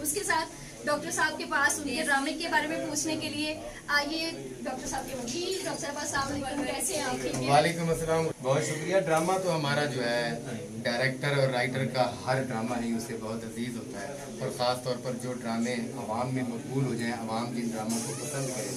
News के साथ doctor साहब के पास उनके ड्रामे के बारे में पूछने के लिए। आइए डॉक्टर साहब के वकील डॉक्टर साहब, अस्सलाम वालेकुम, कैसे हैं आप? वालेकुम अस्सलाम। बहुत शुक्रिया। ड्रामा तो हमारा जो है डायरेक्टर और राइटर का हर ड्रामा ही उसे बहुत अजीज होता है, और ख़ास तौर पर जो ड्रामे अवाम में मकबूल हो जाएं, अवाम जिन ड्रामों को पसंद करे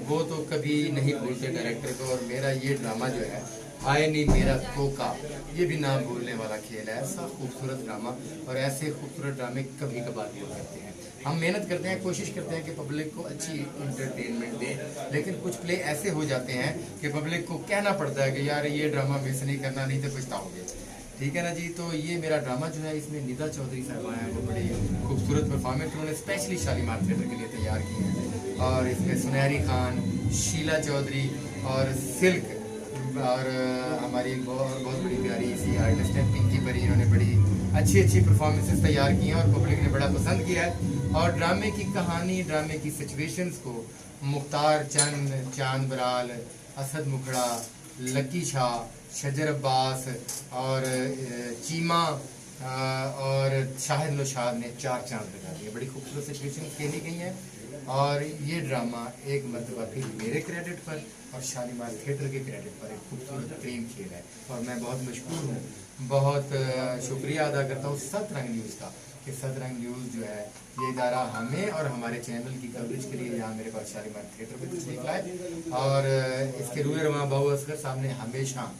वो तो कभी नहीं भूलते डायरेक्टर को। और मेरा ये ड्रामा जो है हाय नी मेरा कोका, ये भी नाम भूलने वाला खेल है। ऐसा खूबसूरत ड्रामा, और ऐसे खूबसूरत ड्रामे कभी कभार भी करते हैं। हम मेहनत करते हैं, कोशिश करते हैं कि पब्लिक को अच्छी इंटरटेनमेंट दें, लेकिन कुछ प्ले ऐसे हो जाते हैं कि पब्लिक को कहना पड़ता है कि यार ये ड्रामा मिस नहीं करना, नहीं तो पछताओगे। ठीक है ना जी। तो ये मेरा ड्रामा जो है, इसमें निदा चौधरी साहब हैं, वो बड़ी खूबसूरत परफॉर्मेंस उन्होंने स्पेशली शालीमार थिएटर के लिए तैयार की है। और इसमें सुनहरी खान, शीला चौधरी और सिल्क और हमारी बहुत बड़ी प्यारी सी आर्टिस्ट है पिंकी परी, इन्होंने बड़ी अच्छी परफॉर्मेंसेस तैयार की हैं और पब्लिक ने बड़ा पसंद किया है। और ड्रामे की कहानी, ड्रामे की सिचुएशंस को मुख्तार चंद, चांद बराल, असद मुखड़ा, लकी शाह, शजर अब्बास और चीमा और शाहिद लोशाद ने 4 चांद लगा दिए। बड़ी खूबसूरत सिचुएशन खेली गई हैं। और ये ड्रामा एक मरतबा फिर मेरे क्रेडिट पर और शालीमार थिएटर के क्रेडिट पर एक खूबसूरत प्रेम खेल है। और मैं बहुत मशहूर हूँ, बहुत शुक्रिया अदा करता हूँ सतरंग न्यूज़ का, कि सतरंग न्यूज़ जो है ये इदारा हमें और हमारे चैनल की कवरेज के लिए यहाँ मेरे पास शालीमार थिएटर पर तशरीफ लाए। और इसके रूए रवां बाबू असगर साहब ने हमेशा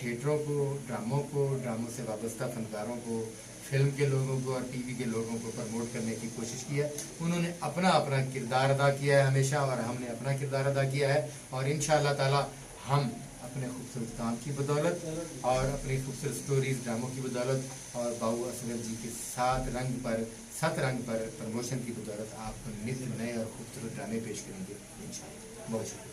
थिएटरों को, ड्रामों से वाबस्ता फनकारों को, फिल्म के लोगों को और टीवी के लोगों को प्रमोट करने की कोशिश की है। उन्होंने अपना किरदार अदा किया है हमेशा, और हमने अपना किरदार अदा किया है। और इंशाअल्लाह ताला हम अपने खूबसूरत काम की बदौलत और अपनी खूबसूरत स्टोरीज ड्रामों की बदौलत और बाबू असगर जी के सत रंग पर प्रमोशन की बदौलत आपको नित्य नए और खूबसूरत ड्रामे पेश करेंगे इंशाअल्लाह। बहुत शुक्रिया।